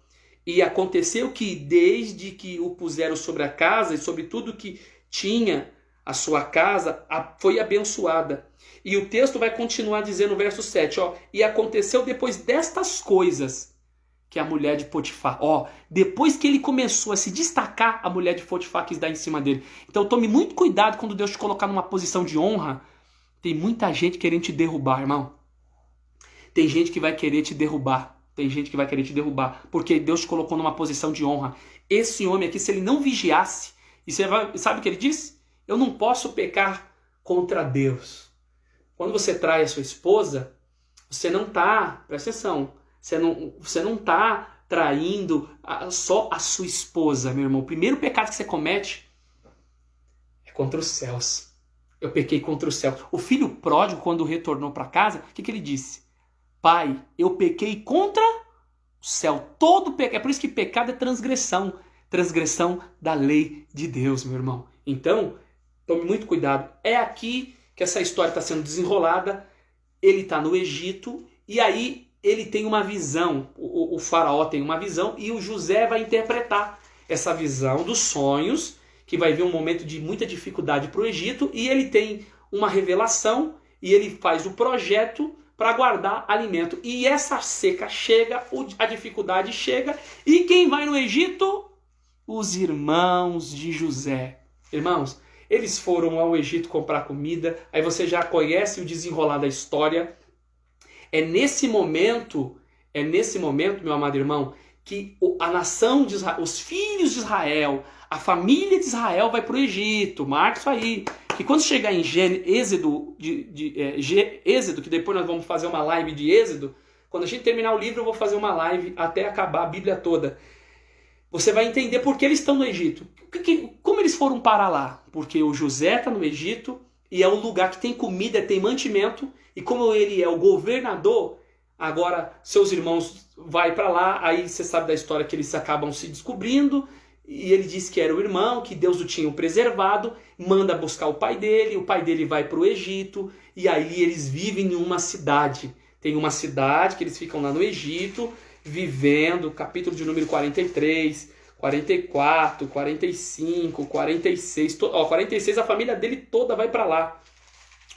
E aconteceu que desde que o puseram sobre a casa e sobre tudo que tinha a sua casa, foi abençoada. E o texto vai continuar dizendo no verso 7, ó. E aconteceu depois destas coisas que a mulher de Potifar, ó, depois que ele começou a se destacar, a mulher de Potifar quis dar em cima dele. Então tome muito cuidado quando Deus te colocar numa posição de honra. Tem muita gente querendo te derrubar, irmão. Tem gente que vai querer te derrubar. Tem gente que vai querer te derrubar. Porque Deus te colocou numa posição de honra. Esse homem aqui, se ele não vigiasse, e sabe o que ele disse? Eu não posso pecar contra Deus. Quando você trai a sua esposa, você não está, presta atenção, você não está traindo só a sua esposa, meu irmão. O primeiro pecado que você comete é contra os céus. Eu pequei contra o céu. O filho pródigo, quando retornou para casa, o que ele disse? Pai, eu pequei contra o céu. Todo pecado. É por isso que pecado é transgressão. Transgressão da lei de Deus, meu irmão. Então, tome muito cuidado. É aqui que essa história está sendo desenrolada. Ele está no Egito e aí ele tem uma visão. O faraó tem uma visão e o José vai interpretar essa visão dos sonhos, que vai vir um momento de muita dificuldade para o Egito, e ele tem uma revelação e ele faz o projeto para guardar alimento. E essa seca chega, a dificuldade chega, e quem vai no Egito? Os irmãos de José. Irmãos, eles foram ao Egito comprar comida, aí você já conhece o desenrolar da história. É nesse momento, meu amado irmão, que a nação de Israel, os filhos de Israel, a família de Israel vai para o Egito. Marca isso aí. Que quando chegar em Êxodo, Êxodo, que depois nós vamos fazer uma live de Êxodo, quando a gente terminar o livro eu vou fazer uma live até acabar a Bíblia toda. Você vai entender por que eles estão no Egito. Como eles foram parar lá? Porque o José está no Egito e é um lugar que tem comida, tem mantimento, e como ele é o governador, agora seus irmãos vai para lá, aí você sabe da história que eles acabam se descobrindo, e ele diz que era o irmão, que Deus o tinha preservado, manda buscar o pai dele vai para o Egito, e aí eles vivem em uma cidade. Tem uma cidade que eles ficam lá no Egito, vivendo, capítulo de número 43, 44, 45, 46, 46 a família dele toda vai para lá.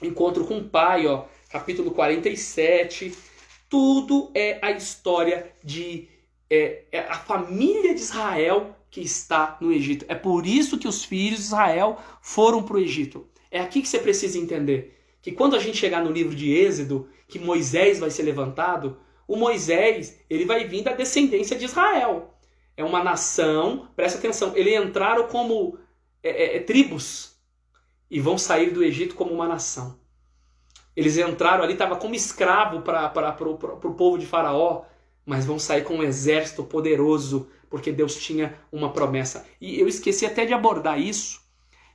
Encontro com o pai, capítulo 47, tudo é a história de a família de Israel que está no Egito. É por isso que os filhos de Israel foram para o Egito. É aqui que você precisa entender, que quando a gente chegar no livro de Êxodo, que Moisés vai ser levantado, o Moisés, ele vai vir da descendência de Israel. É uma nação, presta atenção, eles entraram como tribos e vão sair do Egito como uma nação. Eles entraram ali, estava como escravo para o povo de Faraó, mas vão sair com um exército poderoso, porque Deus tinha uma promessa. E eu esqueci até de abordar isso.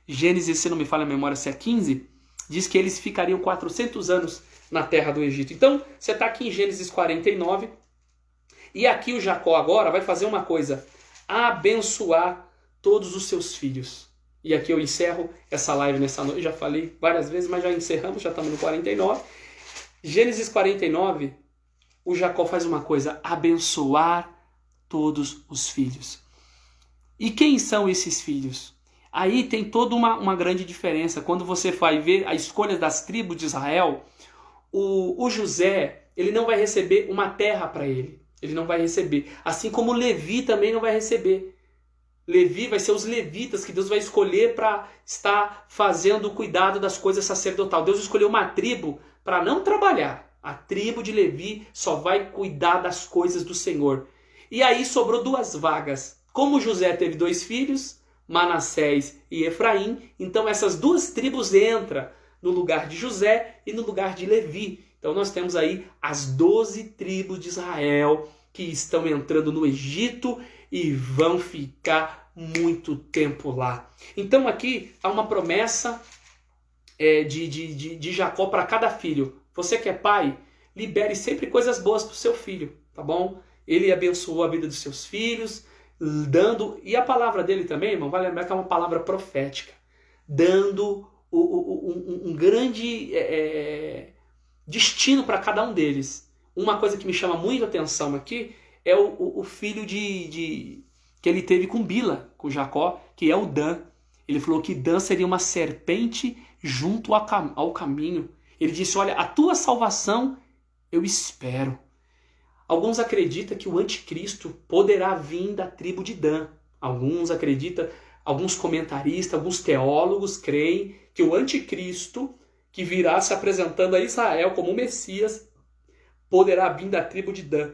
Gênesis, se não me falha a memória, se é 15, diz que eles ficariam 400 anos na terra do Egito. Então, você está aqui em Gênesis 49, e aqui o Jacó agora vai fazer uma coisa, abençoar todos os seus filhos. E aqui eu encerro essa live nessa noite, já falei várias vezes, mas já encerramos, já estamos no 49. Gênesis 49, o Jacó faz uma coisa, abençoar todos os filhos. E quem são esses filhos? Aí tem toda uma grande diferença. Quando você vai ver a escolha das tribos de Israel, o José, ele não vai receber uma terra para ele. Ele não vai receber. Assim como Levi também não vai receber. Levi vai ser os levitas que Deus vai escolher para estar fazendo o cuidado das coisas sacerdotal. Deus escolheu uma tribo para não trabalhar. A tribo de Levi só vai cuidar das coisas do Senhor. E aí sobrou 2 vagas. Como José teve 2 filhos, Manassés e Efraim, então essas 2 tribos entram no lugar de José e no lugar de Levi. Então nós temos aí as 12 tribos de Israel que estão entrando no Egito e vão ficar muito tempo lá. Então aqui há uma promessa de Jacó para cada filho. Você que é pai, libere sempre coisas boas para o seu filho, tá bom? Ele abençoou a vida dos seus filhos, dando, e a palavra dele também, irmão, vale lembrar que é uma palavra profética, dando um grande destino para cada um deles. Uma coisa que me chama muito a atenção aqui é o filho que ele teve com Bila, com Jacó, que é o Dan. Ele falou que Dan seria uma serpente junto ao caminho. Ele disse, olha, a tua salvação eu espero. Alguns acreditam que o anticristo poderá vir da tribo de Dan. Alguns acreditam, alguns comentaristas, alguns teólogos creem que o anticristo, que virá se apresentando a Israel como o Messias, poderá vir da tribo de Dan.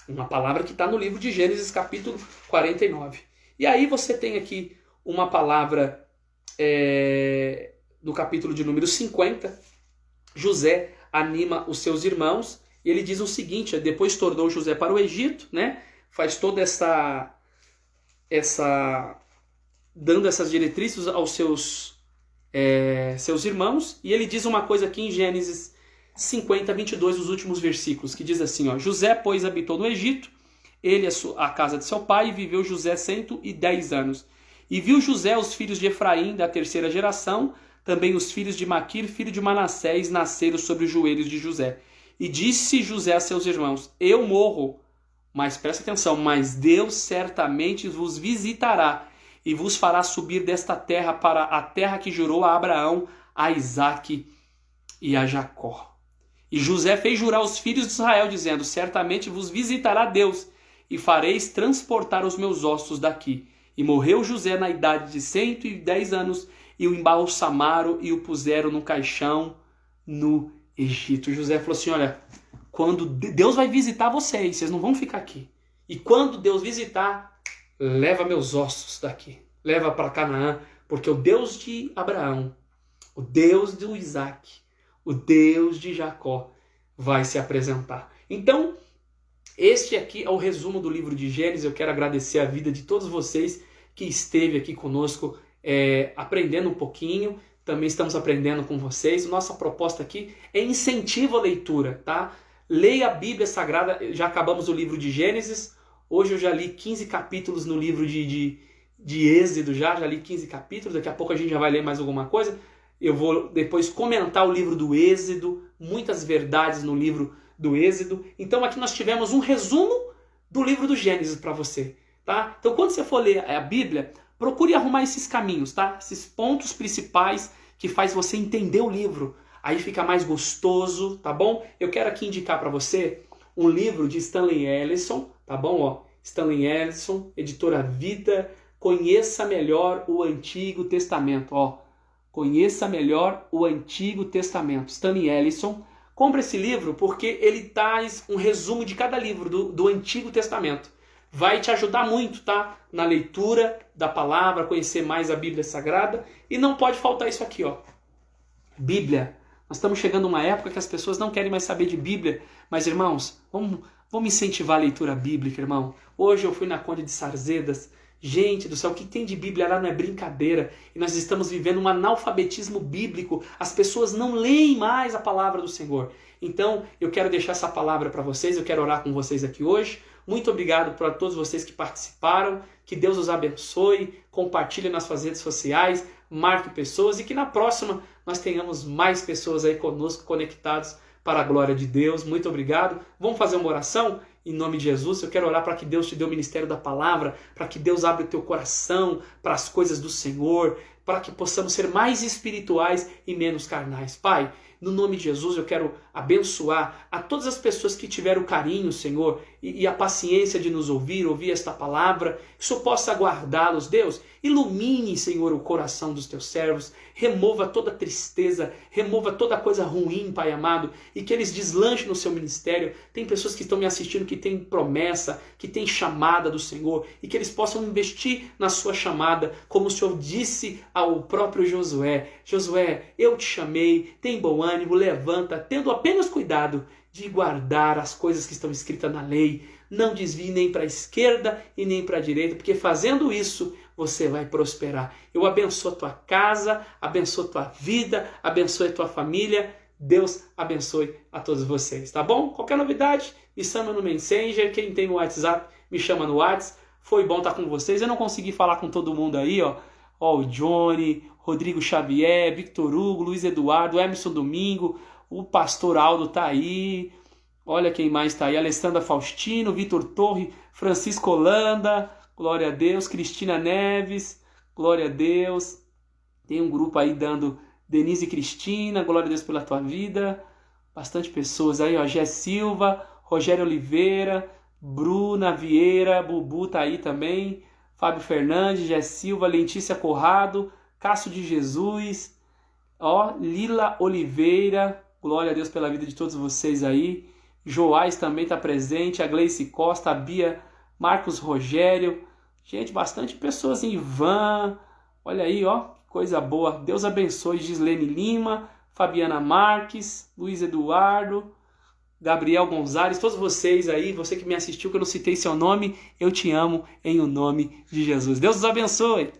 Uma palavra que está no livro de Gênesis, capítulo 49. E aí você tem aqui uma palavra no capítulo de número 50. José anima os seus irmãos e ele diz o seguinte: depois tornou José para o Egito, né? Faz toda dando essas diretrizes aos seus irmãos, e ele diz uma coisa aqui em Gênesis 50, 22, os últimos versículos, que diz assim, ó: José, pois, habitou no Egito, ele a casa de seu pai, e viveu José 110 anos. E viu José os filhos de Efraim, da terceira geração, também os filhos de Maquir, filho de Manassés, nasceram sobre os joelhos de José. E disse José a seus irmãos: eu morro, mas presta atenção, mas Deus certamente vos visitará, e vos fará subir desta terra para a terra que jurou a Abraão, a Isaque e a Jacó. E José fez jurar os filhos de Israel, dizendo: certamente vos visitará Deus, e fareis transportar os meus ossos daqui. E morreu José na idade de 110 anos, e o embalsamaram e o puseram no caixão no Egito. José falou assim: olha, quando Deus vai visitar vocês não vão ficar aqui. E quando Deus visitar, leva meus ossos daqui, leva para Canaã, porque o Deus de Abraão, o Deus de Isaac, o Deus de Jacó vai se apresentar. Então, este aqui é o resumo do livro de Gênesis. Eu quero agradecer a vida de todos vocês que esteve aqui conosco, aprendendo um pouquinho. Também estamos aprendendo com vocês. Nossa proposta aqui é incentivo à leitura, tá? Leia a Bíblia Sagrada. Já acabamos o livro de Gênesis. Hoje eu já li 15 capítulos no livro de Êxodo, já li 15 capítulos. Daqui a pouco a gente já vai ler mais alguma coisa. Eu vou depois comentar o livro do Êxodo, muitas verdades no livro do Êxodo. Então aqui nós tivemos um resumo do livro do Gênesis para você, tá? Então quando você for ler a Bíblia, procure arrumar esses caminhos, tá? Esses pontos principais que faz você entender o livro. Aí fica mais gostoso, tá bom? Eu quero aqui indicar para você um livro de Stanley Ellison, tá bom? Ó, Stanley Ellison, editora Vida, Conheça Melhor o Antigo Testamento, ó. Conheça Melhor o Antigo Testamento. Stanley Ellison. Compre esse livro porque ele traz um resumo de cada livro do Antigo Testamento. Vai te ajudar muito, tá? Na leitura da palavra, conhecer mais a Bíblia Sagrada. E não pode faltar isso aqui, ó. Bíblia. Nós estamos chegando a uma época que as pessoas não querem mais saber de Bíblia. Mas, irmãos, vamos incentivar a leitura bíblica, irmão. Hoje eu fui na Conde de Sarzedas. Gente do céu, o que tem de Bíblia lá não é brincadeira. E nós estamos vivendo um analfabetismo bíblico. As pessoas não leem mais a palavra do Senhor. Então, eu quero deixar essa palavra para vocês. Eu quero orar com vocês aqui hoje. Muito obrigado para todos vocês que participaram. Que Deus os abençoe. Compartilhe nas suas redes sociais. Marque pessoas. E que na próxima nós tenhamos mais pessoas aí conosco, conectados para a glória de Deus. Muito obrigado. Vamos fazer uma oração? Em nome de Jesus, eu quero orar para que Deus te dê o ministério da palavra, para que Deus abra o teu coração para as coisas do Senhor, para que possamos ser mais espirituais e menos carnais. Pai, no nome de Jesus, eu quero abençoar a todas as pessoas que tiveram o carinho, Senhor, e a paciência de nos ouvir esta palavra, que o Senhor possa guardá-los. Deus, ilumine, Senhor, o coração dos teus servos, remova toda tristeza, remova toda coisa ruim, Pai amado, e que eles deslanchem no seu ministério. Tem pessoas que estão me assistindo que têm promessa, que têm chamada do Senhor, e que eles possam investir na sua chamada, como o Senhor disse ao próprio Josué: Josué, eu te chamei, tem bom ânimo, levanta, tendo apenas cuidado de guardar as coisas que estão escritas na lei. Não desvie nem para a esquerda e nem para a direita, porque fazendo isso você vai prosperar. Eu abençoo a tua casa, abençoo a tua vida, abençoe a tua família. Deus abençoe a todos vocês, tá bom? Qualquer novidade, me chama no Messenger. Quem tem o WhatsApp, me chama no WhatsApp. Foi bom estar com vocês. Eu não consegui falar com todo mundo aí, ó. Ó, o Johnny, Rodrigo Xavier, Victor Hugo, Luiz Eduardo, Emerson Domingo, o pastor Aldo tá aí. Olha quem mais tá aí. Alessandra Faustino, Vitor Torre, Francisco Holanda, glória a Deus. Cristina Neves, glória a Deus. Tem um grupo aí dando Denise e Cristina, glória a Deus pela tua vida. Bastante pessoas aí, ó. Gé Silva, Rogério Oliveira, Bruna Vieira, Bubu tá aí também. Fábio Fernandes, Gé Silva, Lentícia Corrado, Cássio de Jesus, ó, Lila Oliveira, glória a Deus pela vida de todos vocês aí. Joás também está presente, a Gleice Costa, a Bia, Marcos Rogério. Gente, bastante pessoas, Ivan, olha aí, ó, coisa boa. Deus abençoe, Gislene Lima, Fabiana Marques, Luiz Eduardo, Gabriel Gonzalez, todos vocês aí, você que me assistiu, que eu não citei seu nome, eu te amo em o nome de Jesus. Deus os abençoe.